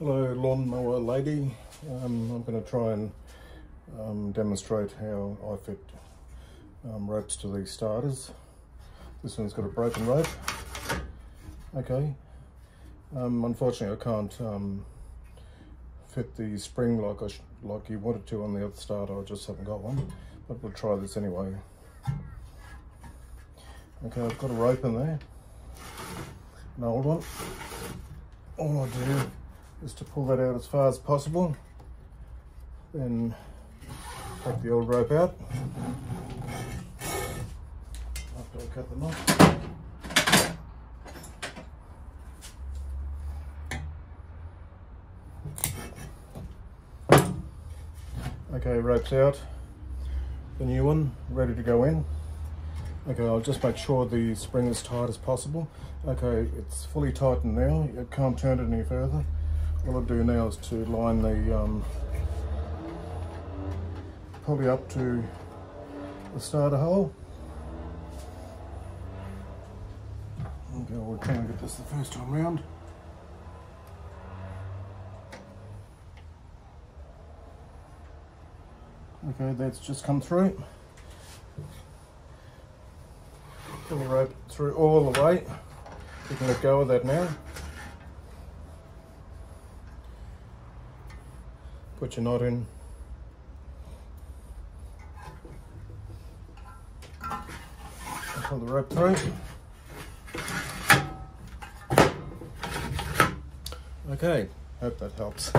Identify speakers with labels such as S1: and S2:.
S1: Hello lawnmower lady. I'm going to try and demonstrate how I fit ropes to these starters. This one's got a broken rope. Okay. Unfortunately I can't fit the spring like you wanted to on the other starter. I just haven't got one, but we'll try this anyway. Okay, I've got a rope in there, an old one. All I do is to pull that out as far as possible, then take the old rope out after I cut the knot. Okay, rope's out, the new one ready to go in. Okay, I'll just make sure the spring is tight as possible. Okay, it's fully tightened now, you can't turn it any further. What I'll do now is to line the pulley up to the starter hole. Okay, we'll try and get this the first time round. Okay, that's just come through. Pull the rope through all the way. You can let go of that now. Put your knot in. Pull the rope through. Okay, hope that helps.